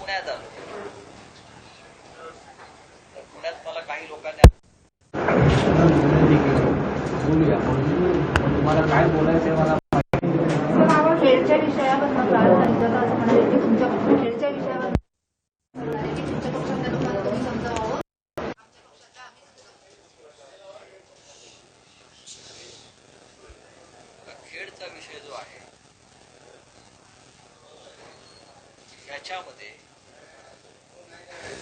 पुण्यात आलो. पुण्यात मला काही लोकांनी बोलूया, तुम्हाला काय बोलायचं मला खेळच्या विषयावर असं म्हणाले की तुमच्या खेळच्या विषयावर तुमच्या पक्षातल्या लोकांना तुम्ही समजावं. खेळचा विषय जो आहे याच्यामध्ये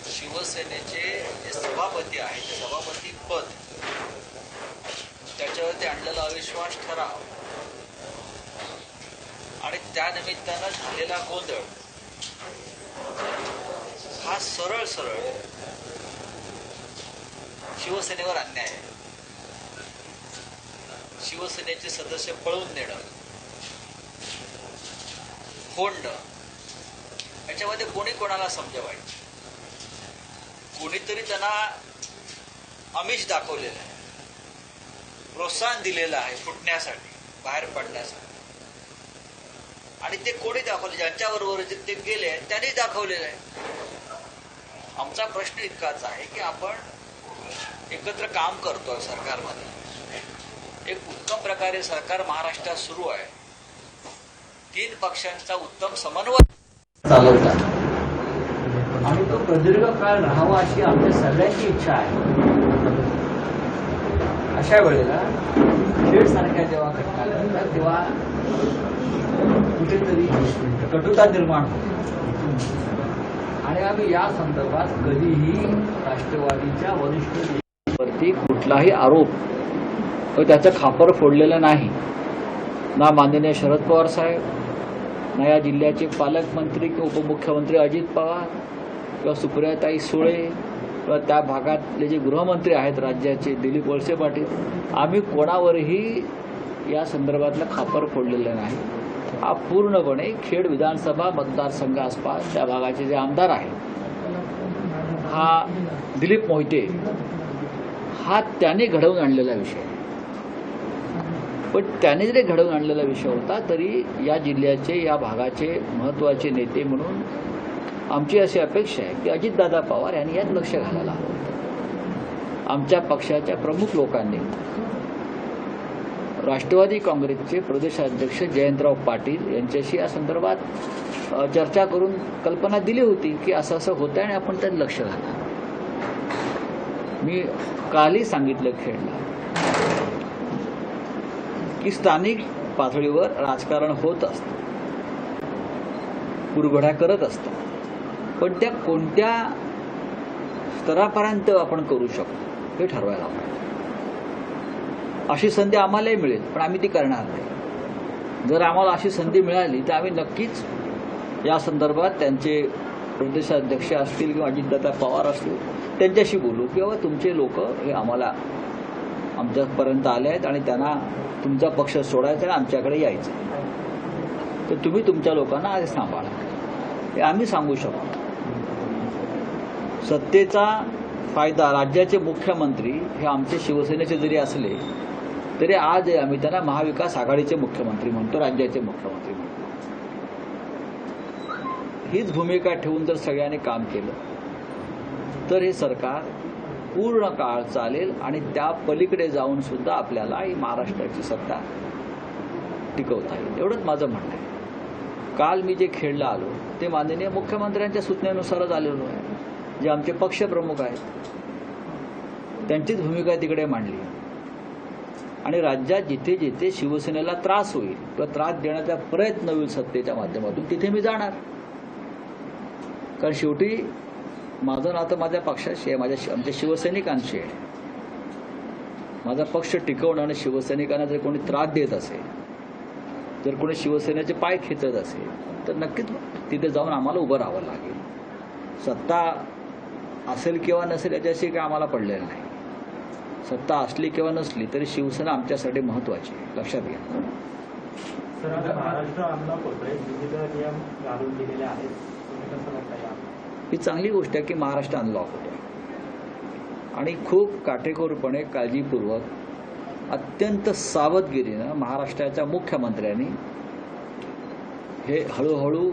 शिवसेनेचे जे सभापती आहेत ते सभापती पद त्याच्यावरती आणलेला अविश्वास ठराव आणि त्यानिमित्तानं झालेला गोंधळ हा सरळ सरळ शिवसेनेवर अन्याय आहे. शिवसेनेचे सदस्य पळून नेणं, फोडणं, याच्यामध्ये कोणी कोणाला समजवायचं. कोणीतरी त्यांना आमिष दाखवलेलं आहे, प्रोत्साहन दिलेलं आहे फुटण्यासाठी, बाहेर पडण्यासाठी. आणि ते कोणी दाखवले, ज्यांच्याबरोबर ते गेले त्यांनी दाखवलेलं आहे. आमचा प्रश्न इतकाच आहे की आपण एकत्र काम करतोय सरकारमध्ये, एक उत्तम प्रकारे सरकार महाराष्ट्रात सुरू आहे, 3 पक्षांचा उत्तम समन्वय चालवतात आणि तो प्रदीर्घ काळ राहावा अशी आमच्या सगळ्यांची इच्छा आहे. अशा वेळेला खेळ सारख्या जेव्हा घटना घडतात तेव्हा कुठेतरी कटुता निर्माण होते आणि आम्ही या संदर्भात कधीही राष्ट्रवादीच्या वरिष्ठ वरती कुठलाही आरोप त्याचं खापर फोडलेलं नाही. ना माननीय शरद पवार साहेब, ना या जिल्ह्याचे पालकमंत्री किंवा उपमुख्यमंत्री अजित पवार किंवा सुप्रियाताई सुळे किंवा त्या भागातले जे गृहमंत्री आहेत राज्याचे दिलीप वळसे पाटील, आम्ही कोणावरही या संदर्भातलं खापर फोडलेलं नाही. हा पूर्णपणे खेड विधानसभा मतदारसंघासपास त्या भागाचे जे आमदार आहेत, हा दिलीप मोहिते, हा त्याने घडवून आणलेला विषय. पण त्याने जरी घडवून आणलेला विषय होता तरी या जिल्ह्याचे, या भागाचे महत्त्वाचे नेते म्हणून आमची अशी अपेक्षा आहे की अजितदादा पवार यांनी यात लक्ष घालायला हवं होतं. आमच्या पक्षाच्या प्रमुख लोकांनी राष्ट्रवादी काँग्रेसचे प्रदेशाध्यक्ष जयंतराव पाटील यांच्याशी या संदर्भात चर्चा करून कल्पना दिली होती की असं असं होतं आणि आपण त्यात लक्ष घाला. मी कालही सांगितलं खेळला की स्थानिक पातळीवर राजकारण होत असतं, कुरघोड्या करत असतं, पण त्या कोणत्या स्तरापर्यंत आपण करू शकतो हे ठरवायला पाहिजे. अशी संधी आम्हालाही मिळेल पण आम्ही ती करणार नाही. जर आम्हाला अशी संधी मिळाली तर आम्ही नक्कीच या संदर्भात त्यांचे प्रदेशाध्यक्ष असतील किंवा अजितदादा पवार असतील त्यांच्याशी बोलू की बाबा तुमचे लोक हे आम्हाला आमच्यापर्यंत आले आहेत आणि त्यांना तुमचा पक्ष सोडायचा आणि आमच्याकडे यायचं, तर तुम्ही तुमच्या लोकांना आधी सांभाळा. हे आम्ही सांगू शकतो. सत्तेचा फायदा राज्याचे मुख्यमंत्री हे आमचे शिवसेनेचे जरी असले तरी आज आम्ही त्यांना महाविकास आघाडीचे मुख्यमंत्री म्हणतो, राज्याचे मुख्यमंत्री म्हणतो. हीच भूमिका ठेवून जर सगळ्यांनी काम केलं तर हे सरकार पूर्ण काळ चालेल आणि त्या पलीकडे जाऊन सुद्धा आपल्याला ही महाराष्ट्राची सत्ता टिकवता येईल. एवढंच माझं म्हणणं आहे. काल मी जे खेळला आलो ते माननीय मुख्यमंत्र्यांच्या सूचनेनुसारच आलेलो आहे. जे आमचे पक्षप्रमुख आहेत त्यांचीच भूमिका तिकडे मांडली आणि राज्यात जिथे जिथे शिवसेनेला त्रास होईल किंवा त्रास देण्याचा प्रयत्न होईल सत्तेच्या माध्यमातून तिथे मी जाणार. कारण शेवटी माझं नातं माझ्या पक्षाशी आहे, आमच्या शिवसैनिकांशी आहे. माझा पक्ष टिकवणं आणि शिवसैनिकांना जर कोणी त्रास देत असेल, जर कोणी शिवसेनेचे पाय खेचत असेल तर नक्कीच तिथे जाऊन आम्हाला उभं राहावं लागेल. सत्ता असेल किंवा नसेल याच्याशी काय आम्हाला पडलेलं नाही. सत्ता असली किंवा नसली तरी शिवसेना आमच्यासाठी महत्वाची आहे, लक्षात घ्या. सर, आता महाराष्ट्र अन्न कोठे विविध नियम घालून दिलेले आहेत, तुम्ही कसं बघताय? ही चांगली गोष्ट आहे की महाराष्ट्र अनलॉक होतो आणि खूप काटेकोरपणे, काळजीपूर्वक, अत्यंत सावधगिरीनं महाराष्ट्राच्या मुख्यमंत्र्यांनी हे हळूहळू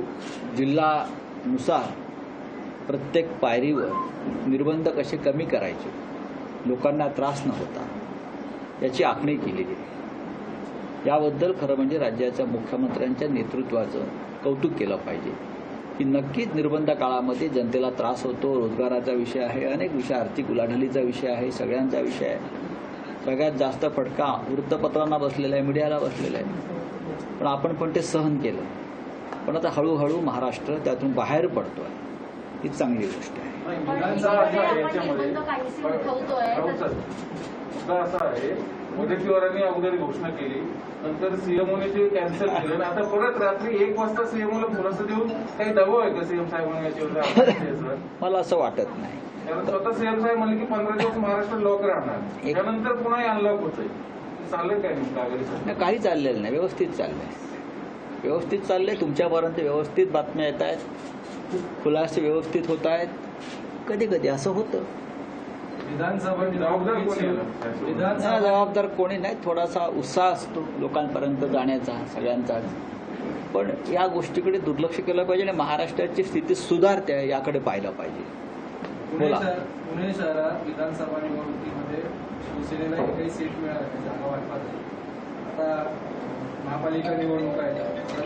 जिल्ह्यानुसार प्रत्येक पायरीवर निर्बंध कसे कमी करायचे, लोकांना त्रास न होता याची आखणी केलेली आहे. याबद्दल खरं म्हणजे राज्याच्या मुख्यमंत्र्यांच्या नेतृत्वाचं कौतुक केलं पाहिजे की नक्कीच निर्बंध काळामध्ये जनतेला त्रास होतो, रोजगाराचा विषय आहे, अनेक विषय, आर्थिक उलाढालीचा विषय आहे, सगळ्यांचा विषय आहे. सगळ्यात जास्त फटका वृत्तपत्रांना बसलेला आहे, मीडियाला बसलेला आहे, पण आपण पण ते सहन केलं. पण आता हळूहळू महाराष्ट्र त्यातून बाहेर पडतोय, ही चांगली गोष्ट आहे. मुद्दा असा आहे, मुदतीवारांनी अगोदर घोषणा केली, नंतर सीएमओने ते कॅन्सल केलं, आता परत रात्री 1 वाजता सीएमओला खुलासा देऊन काही दबाव आहे का सीएम साहेबांनी याच्यावर? मला असं वाटत नाही. कारण स्वतः सीएम साहेब म्हणले की 15 दिवस महाराष्ट्र लॉक राहणार, त्यानंतर पुन्हा अनलॉक होतंय. चाललंय काय नेमकं आघाडीचं? काही चाललेलं नाही, व्यवस्थित चाललंय. तुमच्यापर्यंत व्यवस्थित बातम्या येत आहेत, खुलासे व्यवस्थित होत आहेत. कधी कधी असं होतं. जबाबदार कोणी नाही, थोडासा उत्साह असतो लोकांपर्यंत जाण्याचा सगळ्यांचाच, पण या गोष्टीकडे दुर्लक्ष केलं पाहिजे आणि महाराष्ट्राची स्थिती सुधारते याकडे पाहिलं पाहिजे. बोला. पुणे शहरात विधानसभा निवडणुकीमध्ये शिवसेनेला एकही सीट मिळाली, जागा वाटपात आहे. आता महापालिका निवडणूक आहे,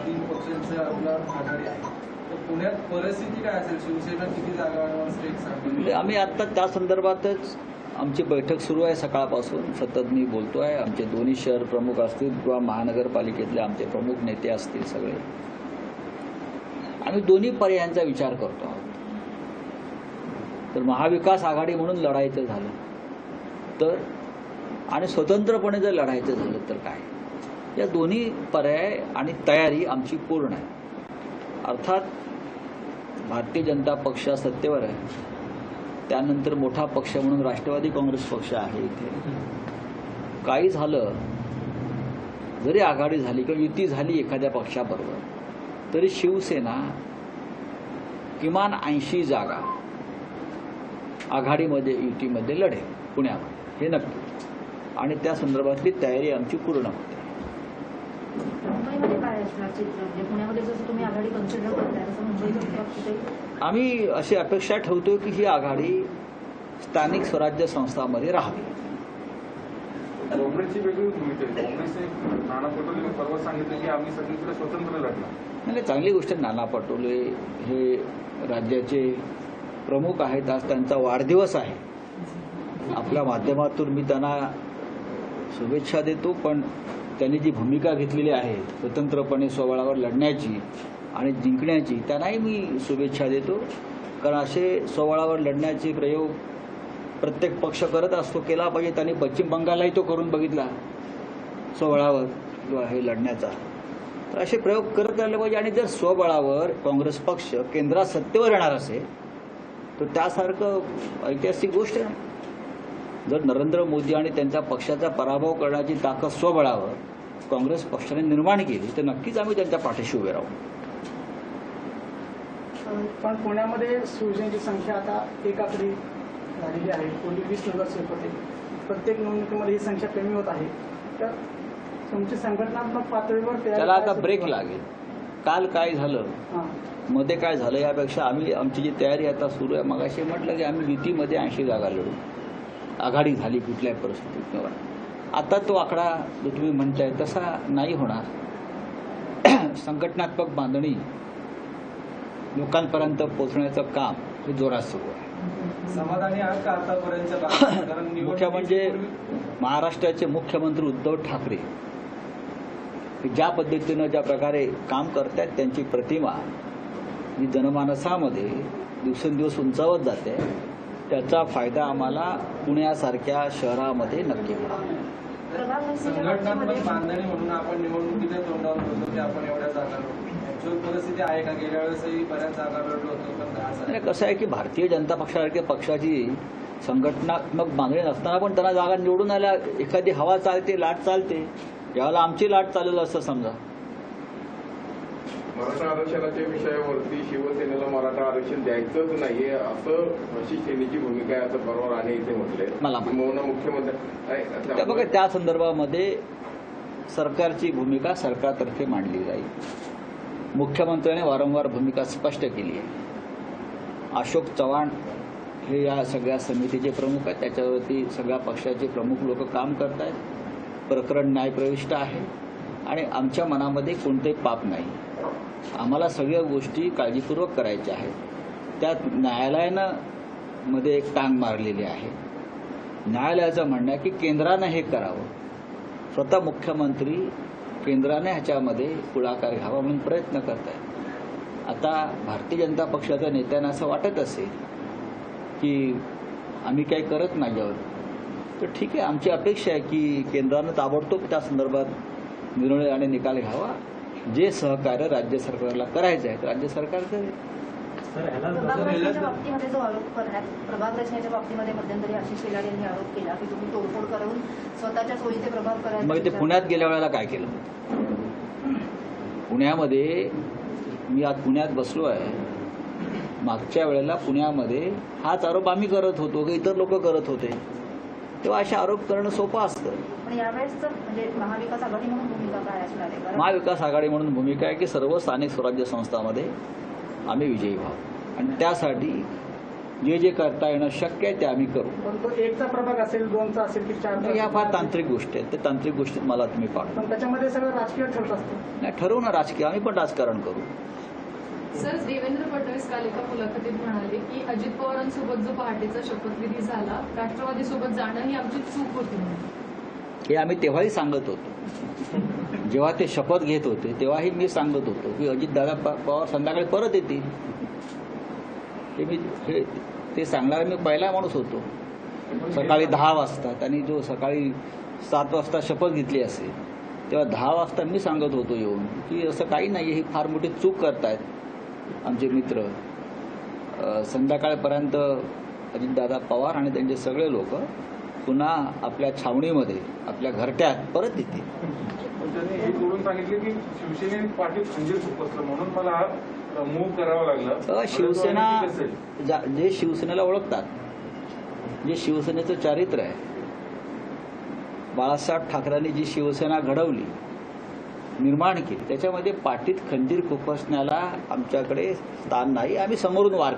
3 पक्षांचं आपलं आघाडी आहे, तर पुण्यात परिस्थिती काय असेल? शिवसेना किती जागांवर स्टेक सांगते? आम्ही आता त्या संदर्भातच आमची बैठक सुरू आहे सकाळपासून. सतत मी बोलतोय. आमचे दोन्ही शहर प्रमुख असतील किंवा महानगरपालिकेतले आमचे प्रमुख नेते असतील, सगळे आम्ही दोन्ही पर्यायांचा विचार करतो आहोत. तर महाविकास आघाडी म्हणून लढायचं झालं तर, आणि स्वतंत्रपणे जर लढायचं झालं तर काय, या दोन्ही पर्याय आणि तयारी आमची पूर्ण आहे. अर्थात भारतीय जनता पक्ष सत्तेवर आहे, त्यानंतर मोठा पक्ष म्हणून राष्ट्रवादी काँग्रेस पक्ष आहे. इथे काही झालं, जरी आघाडी झाली किंवा युती झाली एखाद्या पक्षाबरोबर, तरी शिवसेना किमान 80 जागा आघाडीमध्ये युतीमध्ये लढेल पुण्यामध्ये, हे नक्की. आणि त्या संदर्भातली तयारी आमची पूर्ण होते. मुंबईमध्ये काय असणार चित्र? म्हणजे पुण्यामध्ये जसं तुम्ही आघाडी कन्सिडर करताय तसं मुंबईचं आम्ही अशी अपेक्षा ठेवतो की ही आघाडी स्थानिक स्वराज्य संस्थांमध्ये राहावी. काँग्रेसची वेगळी भूमिका आहे. काँग्रेसने नाना पटोले परवा सांगितलं की आम्ही सगळीकडे स्वतंत्र लढणार. म्हणजे चांगली गोष्ट. नाना पटोले हे राज्याचे प्रमुख आहेत, आज त्यांचा वाढदिवस आहे. आपल्या माध्यमातून मी त्यांना शुभेच्छा देतो, पण त्यांनी जी भूमिका घेतलेली आहे स्वतंत्रपणे स्वबळावर लढण्याची आणि जिंकण्याची, त्यांनाही मी शुभेच्छा देतो. कारण असे स्वबळावर लढण्याचे प्रयोग प्रत्येक पक्ष करत असतो, केला पाहिजे. त्यांनी पश्चिम बंगाललाही तो करून बघितला स्वबळावर किंवा हे लढण्याचा. तर असे प्रयोग करत राहिले पाहिजे. आणि जर स्वबळावर काँग्रेस पक्ष केंद्रात सत्तेवर येणार असेल तर त्यासारखं ऐतिहासिक गोष्ट आहे. जर नरेंद्र मोदी आणि त्यांच्या पक्षाचा पराभव करण्याची ताकद स्वबळावर काँग्रेस पक्षाने निर्माण केली तर नक्कीच आम्ही त्यांच्या पाठीशी उभे राहू. पण पुण्यामध्ये शिवसेनेची संख्या आता एकाकडे झालेली आहे. पूर्वी 20 नगरसेवक होते. प्रत्येक निवडणुकीमध्ये ही संख्या कमी होत आहे. तर तुमची संघटनात्मक पातळीवर त्याला आता ब्रेक लागेल. काल काय झालं, मध्ये काय झालं, यापेक्षा आमची जी तयारी आता सुरू आहे. मगाशी म्हटलं की आम्ही युतीमध्ये 80 जागा लढू, आघाडी झाली कुठल्याही परिस्थितीत. आता तो आकडा जो तुम्ही म्हणताय तसा नाही होणार. संघटनात्मक बांधणी लोकांपर्यंत पोहोचण्याचं काम हे जोरात सुरू आहे. समाधानी आहात का आतापर्यंत? मुख्य म्हणजे महाराष्ट्राचे मुख्यमंत्री उद्धव ठाकरे ज्या पद्धतीनं ज्या प्रकारे काम करतायत, त्यांची प्रतिमा ही जनमानसामध्ये दिवसेंदिवस उंचावत जाते. त्याचा फायदा आम्हाला पुण्यासारख्या शहरामध्ये नक्की होणार. संघटनात्मक बांधणी म्हणून आपण निवडणुकीच्या तोंडावर बोलतो की आपण एवढ्या जागा लढू. ऍक्च्युअल परिस्थिती आहे का? गेल्या वेळेसही बऱ्याच जागा लढलो होतो, पण कसं आहे की भारतीय जनता पक्षासारख्या पक्षाची संघटनात्मक बांधणी नसताना पण त्यांना जागा निवडून आल्या. एखादी हवा चालते, लाट चालते, यावेळेला आमची लाट चालेल असं समजा. मराठा आरक्षणाच्या विषयावरती शिवसेनेला मराठा आरक्षण द्यायचंच नाहीये असं अशी सेनेची भूमिका आहे, असं परवा राणे इथे म्हटलंय. मला मुख्यमंत्री बघा, त्या संदर्भामध्ये सरकारची भूमिका सरकारतर्फे मांडली जाईल. मुख्यमंत्र्यांनी वारंवार भूमिका स्पष्ट केली आहे. अशोक चव्हाण हे या सगळ्या समितीचे प्रमुख आहेत. त्याच्यावरती सगळ्या पक्षाचे प्रमुख लोक काम करत आहेत. प्रकरण न्यायप्रविष्ट आहे आणि आमच्या मनामध्ये कोणतेही पाप नाही. आम्हाला सगळ्या गोष्टी काळजीपूर्वक करायच्या आहेत. त्यात न्यायालयानं मध्ये एक टांग मारलेली आहे. न्यायालयाचं म्हणणं आहे की केंद्रानं हे करावं. स्वतः मुख्यमंत्री केंद्राने ह्याच्यामध्ये पुढाकार घ्यावा म्हणून प्रयत्न करत आहेत. आता भारतीय जनता पक्षाच्या नेत्यांना असं वाटत असेल की आम्ही काही करत नाही आहोत, तर ठीक आहे, आमची अपेक्षा आहे की केंद्रानं ताबडतोब त्या संदर्भात निर्णय आणि निकाल घ्यावा. जे सहकार्य राज्य सरकारला करायचं आहे राज्य सरकार करेल. प्रभाग रचनेच्या बाबतीमध्ये जो आरोप करण्यात प्रभाग रचनेच्या बाबतीमध्ये मध्यंतरी आशिष शेलार यांनी आरोप केला की तुम्ही तोडफोड करून स्वतःच्या सोयीचे प्रभाग करायचे. मग ते पुण्यात गेल्या वेळेला काय केलं? पुण्यामध्ये मी आज पुण्यात बसलो आहे. मागच्या वेळेला पुण्यामध्ये हाच आरोप आम्ही करत होतो की इतर लोक करत होते, तेव्हा असे आरोप करणं सोपं असतं. पण यावेळेसचं म्हणजे महाविकास आघाडी म्हणून भूमिका काय असणार आहे? महाविकास आघाडी म्हणून भूमिका आहे की सर्व स्थानिक स्वराज्य संस्थांमध्ये आम्ही विजयी व्हावं आणि त्यासाठी जे जे करता येणं शक्य आहे ते आम्ही करू. पण तो 1चा प्रभाग असेल, 2चा असेल की 4चा? या फार तांत्रिक गोष्टी आहेत. त्या तांत्रिक गोष्टीत मला तुम्ही पाठवा. पण त्याच्यामध्ये सगळं राजकीय ठरत असतं. नाही, ठरवू ना राजकीय, आम्ही पण राजकारण करू. सर, देवेंद्र फडणवीस काल एका मुलाखतीत म्हणाले की अजित पवारांसोबत जो पहाटेचा शपथविधी झाला, राष्ट्रवादीसोबत जाणं ही आमची चूक होती म्हणून. हे आम्ही तेव्हाही सांगत होतो. जेव्हा ते शपथ घेत होते तेव्हाही मी सांगत होतो की अजितदादा पवार संध्याकाळी परत येतील. ते सांगणारा मी पहिला माणूस होतो. सकाळी 10 वाजता त्यांनी जो सकाळी 7 वाजता शपथ घेतली असेल तेव्हा 10 वाजता मी सांगत होतो येऊन की असं काही नाही, ही फार मोठी चूक करतायत आमचे मित्र. संध्याकाळपर्यंत अजितदादा पवार आणि त्यांचे सगळे लोक पुन्हा आपल्या छावणीमध्ये आपल्या घरट्यात परत येतील. पण त्यांनी हे जोडून सांगितले की शिवसेनेने पाठीत खंजीर खुपसलं म्हणून मला मूव्ह करावं लागलं. शिवसेना जे शिवसेनेला ओळखतात, जे शिवसेनेचं चारित्र्य आहे, बाळासाहेब ठाकरेंनी जी शिवसेना घडवली, निर्माण केली, त्याच्यामध्ये पाठीत खंजीर खुपसण्याला आमच्याकडे स्थान नाही. आम्ही समोरून वार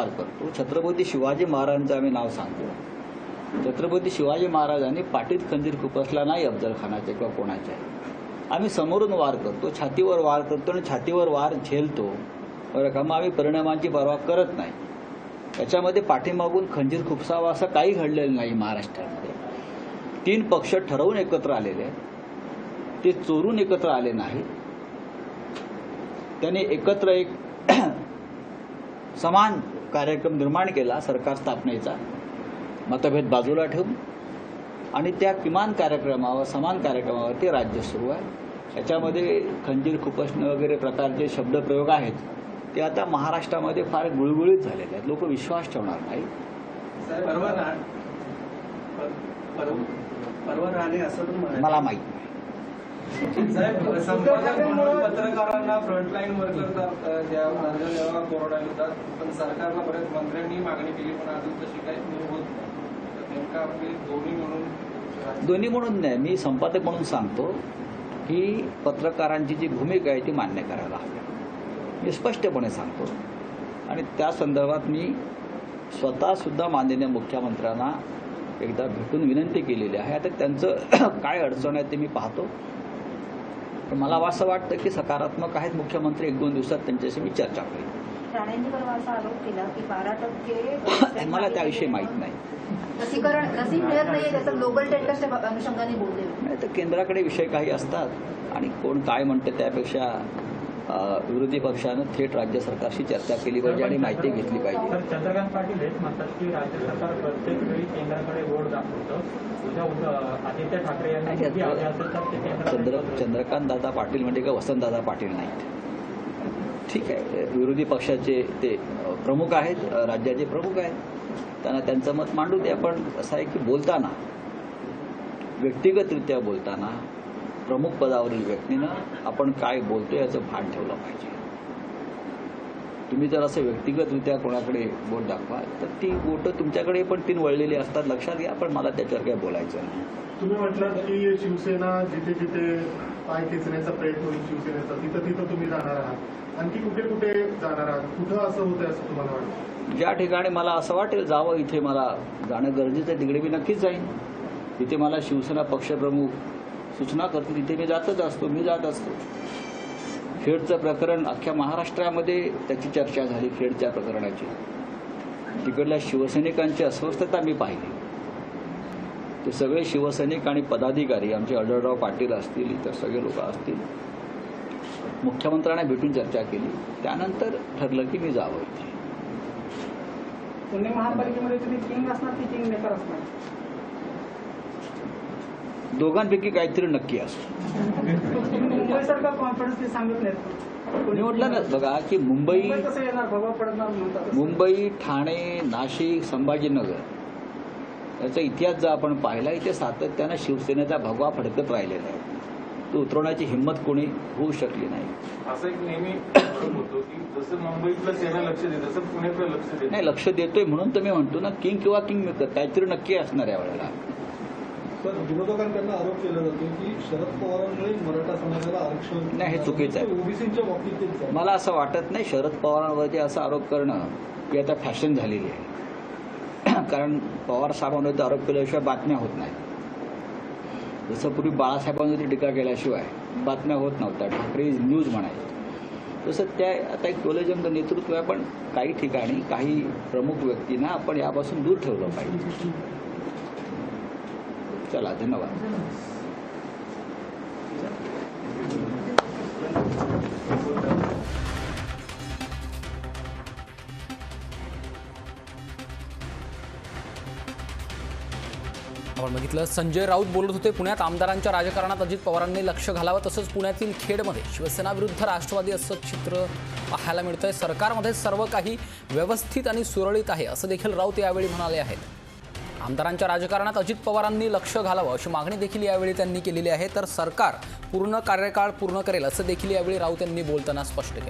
करतो. छत्रपती शिवाजी महाराजांचं आम्ही नाव सांगतो. छत्रपती शिवाजी महाराजांनी पाठीत खंजीर खुपसला नाही अफजल खानाच्या किंवा कोणाच्या. आम्ही समोरून वार करतो, छातीवर वार करतो आणि छातीवर वार झेलतो. बरं का? मग आम्ही परिणामांची पर्वा करत नाही. याच्यामध्ये पाठीमागून खंजीर खुपसावा असं काही घडलेलं नाही महाराष्ट्रामध्ये. 3 पक्ष ठरवून एकत्र आलेले आहेत, ते चोरून एकत्र आले नाही. त्यांनी एकत्र एक समान कार्यक्रम निर्माण केला सरकार स्थापनेचा, मतभेद बाजूला ठेवून, आणि त्या किमान कार्यक्रमावर, समान कार्यक्रमावरती राज्य सुरू आहे. याच्यामध्ये खंजीर खुपसणं वगैरे प्रकारचे शब्दप्रयोग आहेत ते आता महाराष्ट्रामध्ये फार गुळगुळीत झालेले आहेत. लोक विश्वास ठेवणार नाही. मला माहित नाही. संपादक म्हणून पत्रकारांना फ्रंटलाईन वर्करचा ज्या मार्गावर कोरडा होतात, पण सरकारला बऱ्याच मंत्र्यांनी मागणी केली पण अजून तशी काही मूव होत नाही. नेमका आपली दोन्ही म्हणून नाही, मी संपादक म्हणून सांगतो की पत्रकारांची जी भूमिका आहे ती मान्य करायला हवी. मी स्पष्टपणे सांगतो आणि त्या संदर्भात मी स्वतः सुद्धा माननीय मुख्यमंत्र्यांना एकदा भेटून विनंती केलेली आहे. आता त्यांचं काय अडचण आहे ते मी पाहतो. पण मला असं वाटतं की सकारात्मक आहेत मुख्यमंत्री. 1-2 दिवसात त्यांच्याशी मी चर्चा करेन. राणेंनी परवा असा आरोप केला की 12% मला त्याविषयी माहीत नाही. लसी मिळत नाहीये त्याचं ग्लोबल टेंडरच्या अनुषंगाने बोलले नाही, तर केंद्राकडे विषय काही असतात आणि कोण काय म्हणतं त्यापेक्षा विरोधी पक्षानं थेट राज्य सरकारशी चर्चा केली पाहिजे आणि माहिती घेतली पाहिजे. तर चंद्रकांत पाटील हेच म्हणतात की राज्य सरकार प्रत्येक वेळी केंद्राकडे बोट दाखवतं. आदित्य ठाकरे यांनी चंद्रकांत दादा पाटील म्हणजे का वसंतदादा पाटील नाहीत. ठीक आहे, विरोधी पक्षाचे ते प्रमुख आहेत, राज्याचे प्रमुख आहेत, त्यांना त्यांचं मत मांडू द्या. पण असं आहे की बोलताना, व्यक्तिगतरित्या बोलताना प्रमुख पदावरील व्यक्तीनं आपण काय बोलतोय याचं भान ठेवलं पाहिजे. तुम्ही जर असं व्यक्तिगतरित्या कोणाकडे बोट दाखवा तर ती बोटं तुमच्याकडे पण 3 वळलेली असतात, लक्षात घ्या. पण मला त्याच्यावर काय बोलायचं नाही. तुम्ही म्हटलं की शिवसेना जिथे जिथे पाय खेचण्याचा प्रयत्न होईल शिवसेनेचा, तिथं तुम्ही जाणार आहात, आणखी कुठे कुठे जाणार आहात, कुठं असं होतंय असं तुम्हाला वाटतं? ज्या ठिकाणी मला असं वाटेल जावं, इथे मला जाणं गरजेचं आहे, तिकडे मी नक्कीच जाईन. तिथे मला शिवसेना पक्षप्रमुख सूचना करतील, तिथे मी जात असतो. खेडचं प्रकरण अख्ख्या महाराष्ट्रामध्ये त्याची चर्चा झाली. खेडच्या प्रकरणाची तिकडल्या शिवसैनिकांची अस्वस्थता मी पाहिली. ते सगळे शिवसैनिक आणि पदाधिकारी, आमचे आढळराव पाटील असतील, इतर सगळे लोक असतील, मुख्यमंत्र्यांना भेटून चर्चा केली. त्यानंतर ठरलं की मी जावं इथे. पुणे महापालिकेमध्ये तुम्ही किंग असणार की किंग मेकर असणार? दोघांपैकी काहीतरी नक्की असतं. मुंबईसारखा कॉन्फिडन्स सांगत नाहीत. मी म्हटलं ना बघा की मुंबई कसं येणार, भगवा पडणार म्हणतात. मुंबई, ठाणे, नाशिक, संभाजीनगर याचा इतिहास जर आपण पाहिला, इथे सातत्यानं शिवसेनेचा भगवा फडकत राहिलेला आहे. तो उतरवण्याची हिंमत कोणी होऊ शकली नाही. असं एक नेहमी होतो की जसं मुंबईतलं सेना लक्ष देत तसं पुण्यातलं लक्ष देत नाही. लक्ष देतोय म्हणून तर मी म्हणतो ना, किंग किंवा किंग मेकर काहीतरी नक्की असणार यावेळेला. सर, विरोधकांकडून आरोप केला जातो की शरद पवारांमुळे मराठा समाजाला आरक्षण नाही, हे चुकीचं आहे. ओबीसीच्या बाबतीत मला असं वाटत नाही शरद पवारांवरती असा आरोप करणं ही आता फॅशन झालेली आहे. कारण पवार साहेबांवरती आरोप केल्याशिवाय बातम्या होत नाही. जसं पूर्वी बाळासाहेबांवरती टीका केल्याशिवाय बातम्या होत नव्हत्या, ठाकरे न्यूज म्हणायचे, तसं त्या आता एक टोलेजंग नेतृत्व आहे. पण काही ठिकाणी काही प्रमुख व्यक्तींना आपण यापासून दूर ठेवलं पाहिजे. चला, धन्यवाद. आपण बघितलं संजय राऊत बोलत होते. पुण्यात आमदारांच्या राजकारणात अजित पवारांनी लक्ष घालावं, तसंच पुण्यातील खेडमध्ये शिवसेना विरुद्ध राष्ट्रवादी असं चित्र पाहायला मिळतंय. सरकारमध्ये सर्व काही व्यवस्थित आणि सुरळीत आहे असं देखील राऊत यावेळी म्हणाले आहेत. आमदारांच्या राजकारणात अजित पवारांनी लक्ष घालावं अशी मागणी देखील यावेळी त्यांनी केलेली आहे. तर सरकार पूर्ण कार्यकाळ पूर्ण करेल असं देखील यावेळी राऊत यांनी बोलताना स्पष्ट केलं.